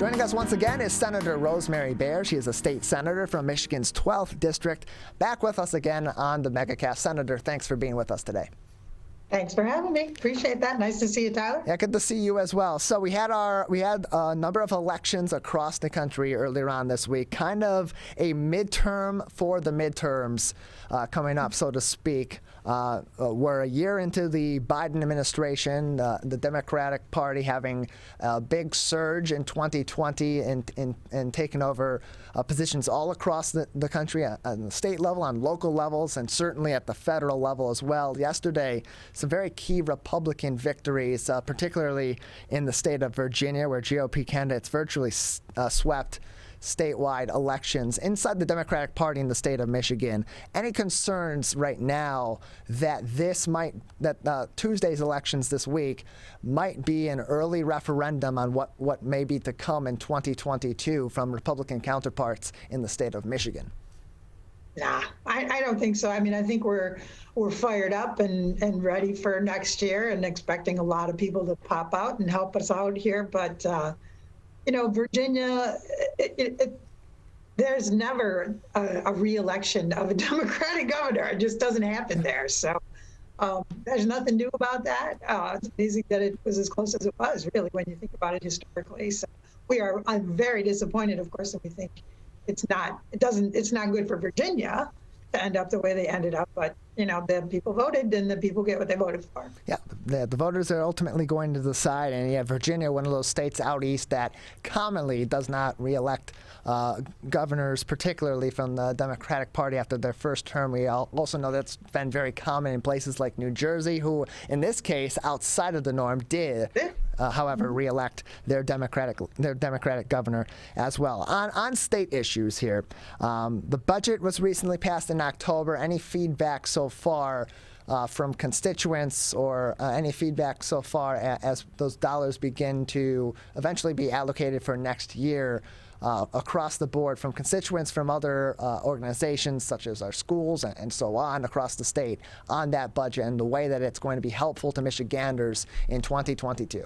Joining us once again is Senator Rosemary Bayer. She is a state senator from Michigan's 12th District. Back with us again on the MegaCast. Senator, thanks for being with us today. Thanks for having me. Appreciate that. Nice to see you, Tyler. Yeah, good to see you as well. So we had a number of elections across the country earlier on this week, kind of a midterm for the midterms coming up, so to speak. We're a year into the Biden administration, the Democratic Party having a big surge in 2020 and taking over positions all across the country on the state level, on local levels, and certainly at the federal level as well. Yesterday, some very key Republican victories, particularly in the state of Virginia, where GOP candidates virtually swept statewide elections inside the Democratic Party in the state of Michigan. Any concerns right now that Tuesday's elections this week might be an early referendum on what may be to come in 2022 from Republican counterparts in the state of Michigan? Nah, I don't think so. I mean, I think we're fired up and ready for next year and expecting a lot of people to pop out and help us out here. But Virginia, there's never a re-election of a Democratic governor. It just doesn't happen there. So there's nothing new about that. It's amazing that it was as close as it was, really, when you think about it historically. So I'm very disappointed, of course, and we think it's not good for Virginia to end up the way they ended up. But, the people voted and the people get what they voted for. Yeah, the voters are ultimately going to decide. And Virginia, one of those states out east that commonly does not reelect governors, particularly from the Democratic Party after their first term. We also know that's been very common in places like New Jersey, who, in this case, outside of the norm, did, however, reelect their Democratic governor as well. On state issues here, the budget was recently passed in October. Any feedback so far from constituents or any feedback so far as those dollars begin to eventually be allocated for next year across the board from constituents from other organizations such as our schools and so on across the state on that budget and the way that it's going to be helpful to Michiganders in 2022?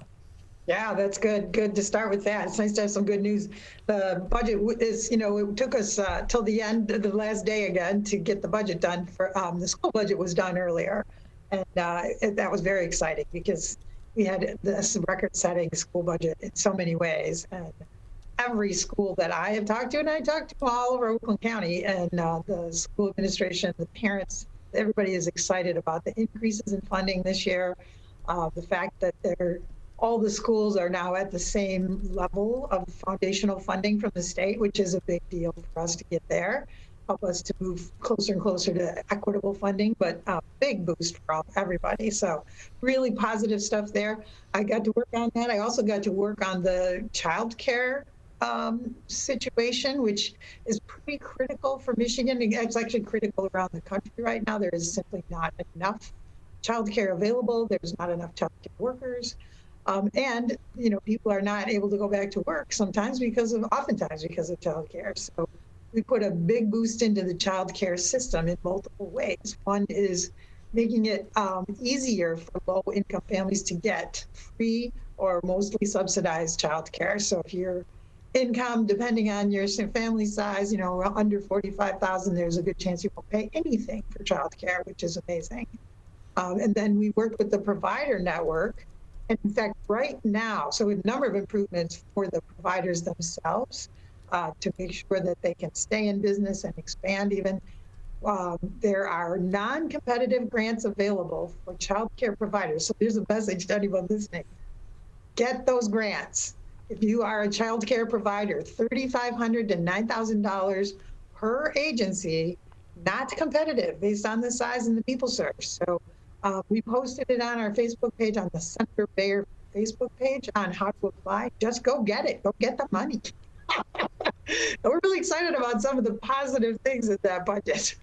Yeah, that's good. Good to start with that. It's nice to have some good news. The budget is, it took us till the end, the last day again, to get the budget done. For the school budget was done earlier, and that was very exciting because we had this record-setting school budget in so many ways. And every school that I have talked to, and I talked to all over Oakland County, and the school administration, the parents, everybody is excited about the increases in funding this year. The fact that all the schools are now at the same level of foundational funding from the state, which is a big deal for us to get there, help us to move closer and closer to equitable funding, but a big boost for everybody. So really positive stuff there. I got to work on that. I also got to work on the child care situation, which is pretty critical for Michigan. It's actually critical around the country right now. There is simply not enough child care available. There's not enough child care workers. And people are not able to go back to work oftentimes because of child care. So we put a big boost into the child care system in multiple ways. One is making it easier for low-income families to get free or mostly subsidized child care. So if your income, depending on your family size, under $45,000, there's a good chance you won't pay anything for child care, which is amazing. And then we worked with the provider network. And in fact, right now, so we have a number of improvements for the providers themselves to make sure that they can stay in business and expand even. There are non-competitive grants available for child care providers. So there's a message to anyone listening. Get those grants. If you are a child care provider, $3,500 to $9,000 per agency, not competitive based on the size and the people served. So we posted it on our Facebook page, on the Senator Bayer Facebook page, on how to apply. Just go get it. Go get the money. We're really excited about some of the positive things in that budget.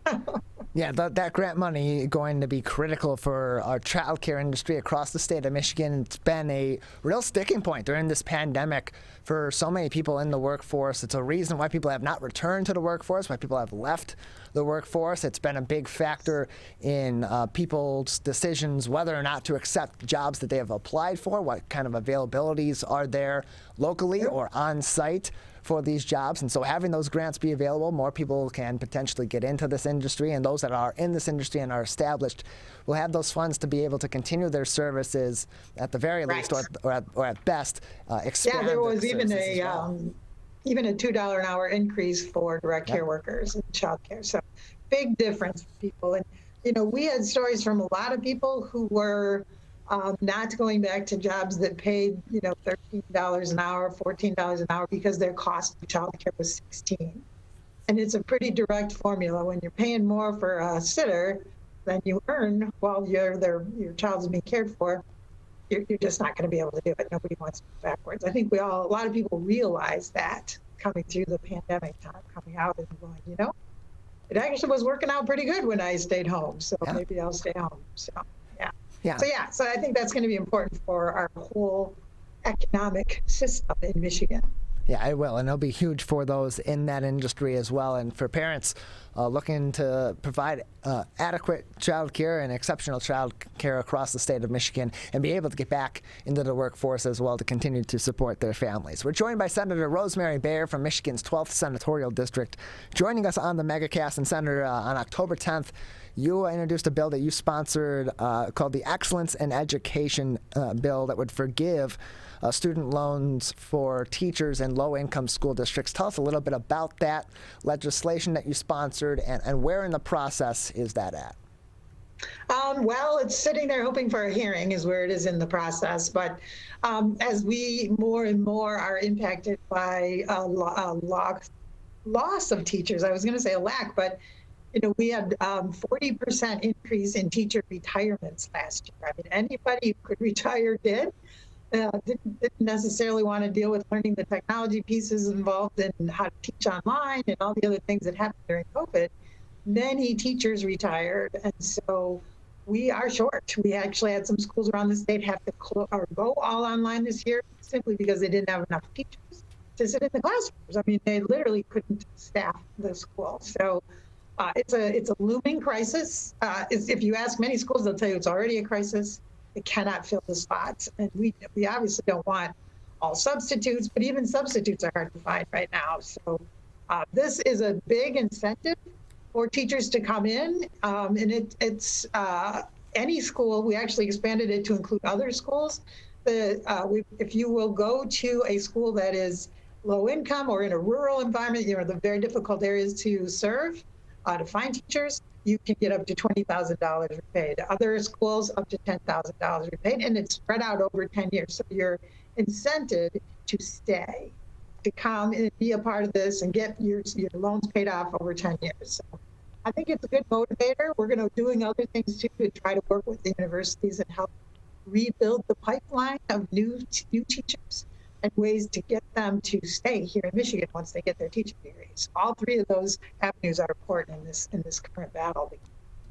Yeah, that grant money going to be critical for our child care industry across the state of Michigan. It's been a real sticking point during this pandemic for so many people in the workforce. It's a reason why people have not returned to the workforce, why people have left the workforce. It's been a big factor in people's decisions whether or not to accept jobs that they have applied for, what kind of availabilities are there locally or on site for these jobs. And so having those grants be available, more people can potentially get into this industry, and those that are in this industry and are established will have those funds to be able to continue their services at the very least, or at best expand. Yeah, there was their even services as well. even a $2 an hour increase for direct care workers in childcare. So big difference for people. And we had stories from a lot of people who were not going back to jobs that paid, $13 an hour, $14 an hour, because their cost of childcare was $16. And it's a pretty direct formula. When you're paying more for a sitter than you earn while your child is being cared for, you're just not going to be able to do it. Nobody wants to go backwards. I think a lot of people realize that coming through the pandemic time, coming out and going, it actually was working out pretty good when I stayed home. So maybe I'll stay home. So, yeah. So I think that's going to be important for our whole economic system in Michigan. Yeah, it will, and it'll be huge for those in that industry as well, and for parents looking to provide adequate child care and exceptional child care across the state of Michigan and be able to get back into the workforce as well to continue to support their families. We're joined by Senator Rosemary Bayer from Michigan's 12th Senatorial District, joining us on the MegaCast. And Senator, on October 10th, you introduced a bill that you sponsored called the Excellence in Education bill that would forgive student loans for teachers in low-income school districts. Tell us a little bit about that legislation that you sponsored, and where in the process is that at? Well, it's sitting there hoping for a hearing is where it is in the process. But as we more and more are impacted by loss of teachers, I was going to say a lack, but we had 40% increase in teacher retirements last year. I mean, anybody who could retire did. Didn't necessarily want to deal with learning the technology pieces involved in how to teach online and all the other things that happened during COVID. Many teachers retired, and so we are short. We actually had some schools around the state have to go all online this year simply because they didn't have enough teachers to sit in the classrooms. I mean, they literally couldn't staff the school. So it's a looming crisis. If you ask many schools, they'll tell you it's already a crisis. It cannot fill the spots. And we obviously don't want all substitutes, but even substitutes are hard to find right now. So this is a big incentive for teachers to come in. And it's any school. We actually expanded it to include other schools. If you will go to a school that is low income or in a rural environment, the very difficult areas to serve, to find teachers, you can get up to $20,000 repaid. Other schools, up to $10,000 repaid, and it's spread out over 10 years. So you're incented to stay, to come and be a part of this and get your loans paid off over 10 years. So I think it's a good motivator. We're going to doing other things too to try to work with the universities and help rebuild the pipeline of new teachers and ways to get them to stay here in Michigan once they get their teaching degrees. All three of those avenues are important in this current battle to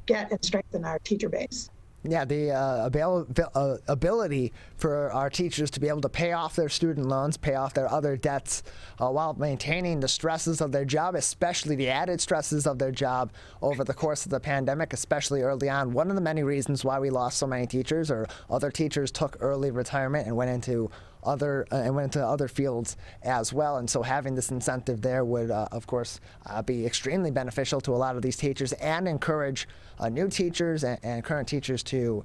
get and strengthen our teacher base. Yeah, the ability for our teachers to be able to pay off their student loans, pay off their other debts, while maintaining the stresses of their job, especially the added stresses of their job over the course of the pandemic, especially early on. One of the many reasons why we lost so many teachers, or other teachers took early retirement and went into other fields as well. And so having this incentive there would, of course, be extremely beneficial to a lot of these teachers and encourage new teachers and current teachers to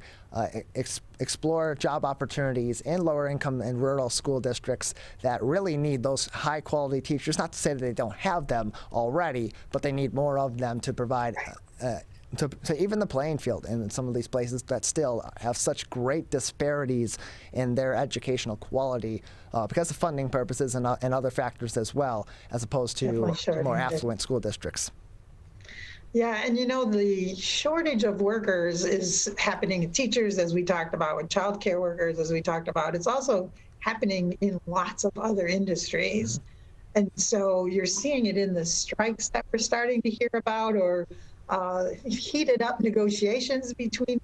explore job opportunities in lower income and rural school districts that really need those high quality teachers. Not to say that they don't have them already, but they need more of them to provide to even the playing field in some of these places that still have such great disparities in their educational quality because of funding purposes and other factors as well, as opposed to more affluent school districts. Yeah, and the shortage of workers is happening in teachers, as we talked about, with child care workers, as we talked about. It's also happening in lots of other industries. And so you're seeing it in the strikes that we're starting to hear about, or heated up negotiations between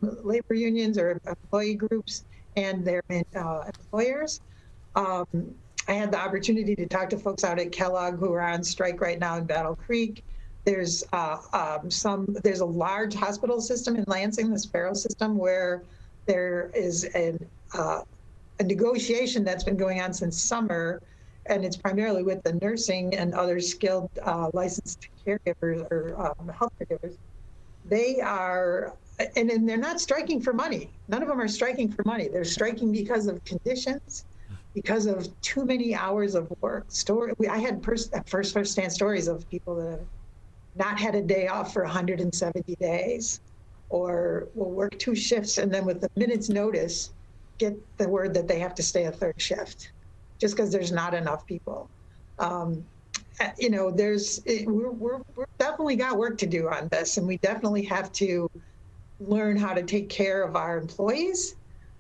labor unions or employee groups and their employers. I had the opportunity to talk to folks out at Kellogg who are on strike right now in Battle Creek. There's a large hospital system in Lansing, the Sparrow system, where there is a negotiation that's been going on since summer, and it's primarily with the nursing and other skilled licensed caregivers or health caregivers. They are, and they're not striking for money. None of them are striking for money. They're striking because of conditions, because of too many hours of work. I had first-hand stories of people that have not had a day off for 170 days, or will work 2 shifts and then with a minute's notice get the word that they have to stay a 3rd shift just because there's not enough people. We're definitely got work to do on this, and we definitely have to learn how to take care of our employees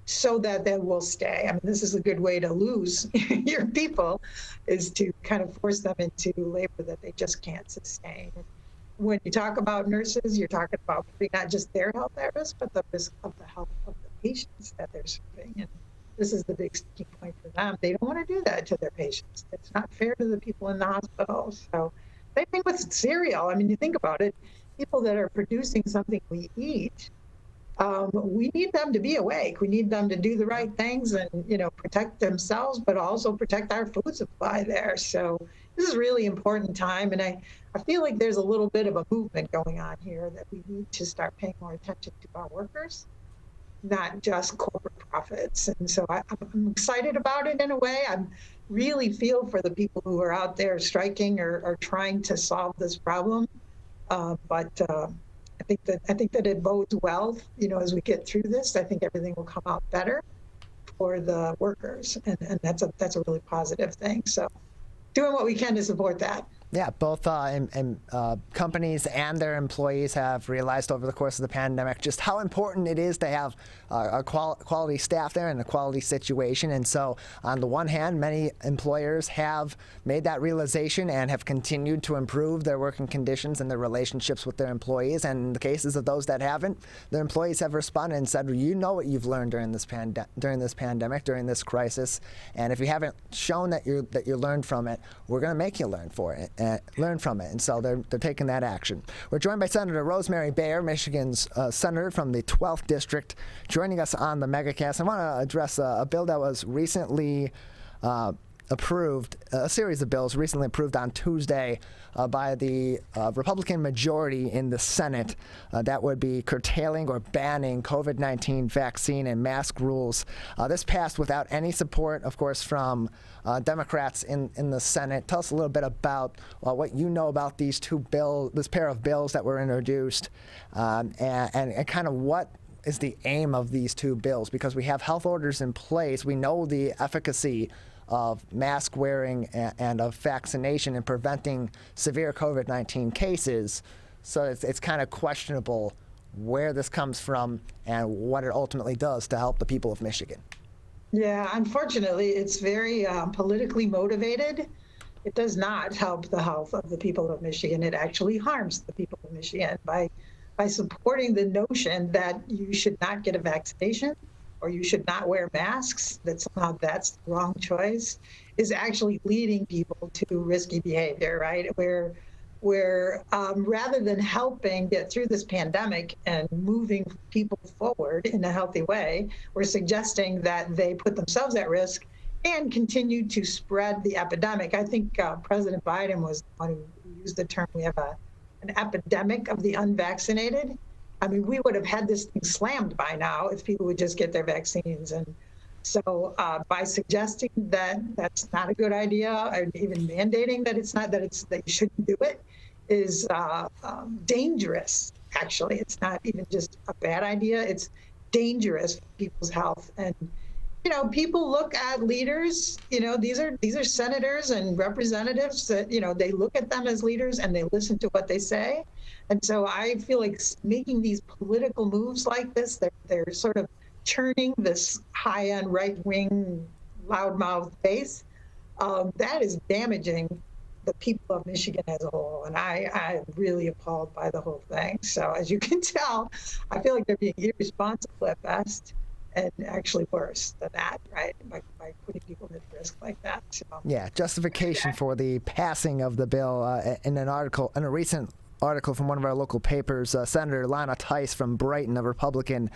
so that they will stay. I mean, this is a good way to lose your people, is to kind of force them into labor that they just can't sustain. When you talk about nurses, you're talking about not just their health at risk, but the risk of the health of the patients that they're serving. And this is the big sticking point for them. They don't want to do that to their patients. It's not fair to the people in the hospital. So same thing with cereal. I mean, you think about it, people that are producing something we eat, we need them to be awake. We need them to do the right things and, protect themselves, but also protect our food supply there. So this is a really important time. And I feel like there's a little bit of a movement going on here that we need to start paying more attention to our workers, not just corporate profits. And so I'm excited about it in a way. I really feel for the people who are out there striking or trying to solve this problem. But I think that it bodes well, as we get through this. I think everything will come out better for the workers, and that's a really positive thing. So doing what we can to support that. Yeah, both companies and their employees have realized over the course of the pandemic just how important it is to have a quality staff there and a quality situation. And so on the one hand, many employers have made that realization and have continued to improve their working conditions and their relationships with their employees. And in the cases of those that haven't, their employees have responded and said, well, you know what you've learned during this pandemic, during this crisis. And if you haven't shown that you learned from it, we're going to make you learn from it. And so they're taking that action. We're joined by Senator Rosemary Bayer, Michigan's senator from the 12th District, joining us on the MegaCast. I want to address a bill that was recently approved, a series of bills recently approved on Tuesday by the Republican majority in the Senate that would be curtailing or banning COVID-19 vaccine and mask rules. This passed without any support, of course, from Democrats in the Senate. Tell us a little bit about what you know about this pair of bills that were introduced, and kind of what is the aim of these 2 bills, because we have health orders in place. We know the efficacy of mask wearing and of vaccination in preventing severe COVID-19 cases. So it's kind of questionable where this comes from and what it ultimately does to help the people of Michigan. Yeah, unfortunately, it's very politically motivated. It does not help the health of the people of Michigan. It actually harms the people of Michigan by supporting the notion that you should not get a vaccination or you should not wear masks, that somehow that's the wrong choice, is actually leading people to risky behavior, right? Where rather than helping get through this pandemic and moving people forward in a healthy way, we're suggesting that they put themselves at risk and continue to spread the epidemic. I think President Biden was the one who used the term, we have an epidemic of the unvaccinated. I mean, we would have had this thing slammed by now if people would just get their vaccines. And so by suggesting that that's not a good idea, or even mandating that that you shouldn't do it, is dangerous. Actually, it's not even just a bad idea. It's dangerous for people's health. And people look at leaders. These are senators and representatives that they look at them as leaders and they listen to what they say. And so I feel like making these political moves like this, they're sort of churning this high-end right-wing loudmouth base. That is damaging the people of Michigan as a whole. And I'm really appalled by the whole thing. So as you can tell, I feel like they're being irresponsible at best, and actually worse than that, right? By putting people at risk like that. So, yeah, justification for the passing of the bill in a recent article from one of our local papers. Senator Lana Tice from Brighton, a Republican,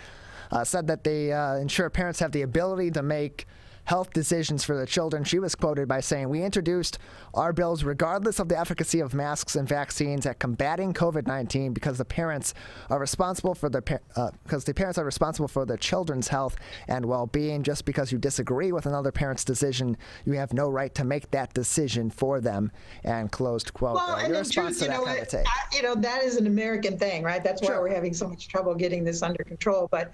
said that they ensure parents have the ability to make health decisions for their children. She was quoted by saying, "We introduced our bills regardless of the efficacy of masks and vaccines at combating COVID-19 because the parents are responsible for their children's health and well-being. Just because you disagree with another parent's decision, you have no right to make that decision for them." And closed quote. Well, and Your in truth, response to that kind of take? that is an American thing, right? That's why Sure. we're having so much trouble getting this under control. But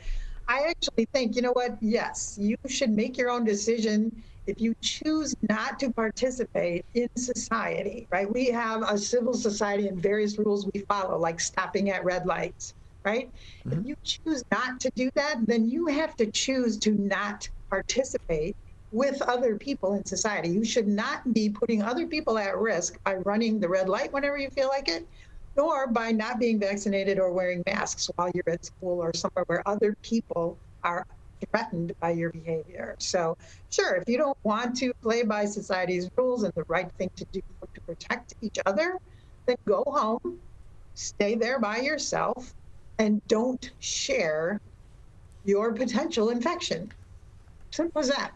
I actually think, you know what? Yes, you should make your own decision if you choose not to participate in society, right? We have a civil society and various rules we follow, like stopping at red lights, right? Mm-hmm. If you choose not to do that, then you have to choose to not participate with other people in society. You should not be putting other people at risk by running the red light whenever you feel like it, nor by not being vaccinated or wearing masks while you're at school or somewhere where other people are threatened by your behavior. So sure, if you don't want to play by society's rules and the right thing to do to protect each other, then go home, stay there by yourself, and don't share your potential infection. Simple as that.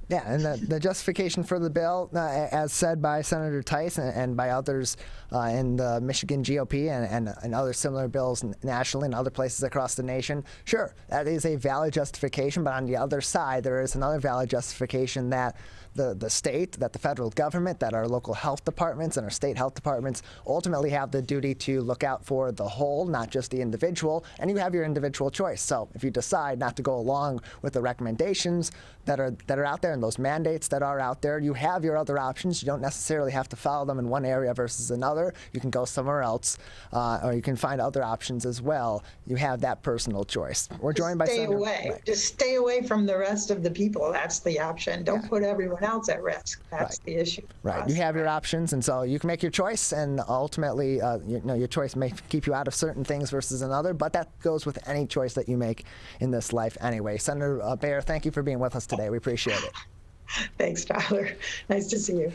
Yeah, and the justification for the bill, as said by Senator Tice and by others in the Michigan GOP and other similar bills nationally and other places across the nation, sure, that is a valid justification. But on the other side, there is another valid justification that the state, that the federal government, that our local health departments and our state health departments ultimately have the duty to look out for the whole, not just the individual, and you have your individual choice. So if you decide not to go along with the recommendations that are out there and those mandates that are out there, you have your other options. You don't necessarily have to follow them in one area versus another. You can go somewhere else, or you can find other options as well. You have that personal choice. We're joined by Stay Senator. away. Right. Just stay away from the rest of the people. That's the option. Don't put everyone else at risk. That's the issue. Right. You have your options, and so you can make your choice, and ultimately, your choice may keep you out of certain things versus another, but that goes with any choice that you make in this life anyway. Senator Bayer, thank you for being with us today. We appreciate it. Thanks, Tyler. Nice to see you.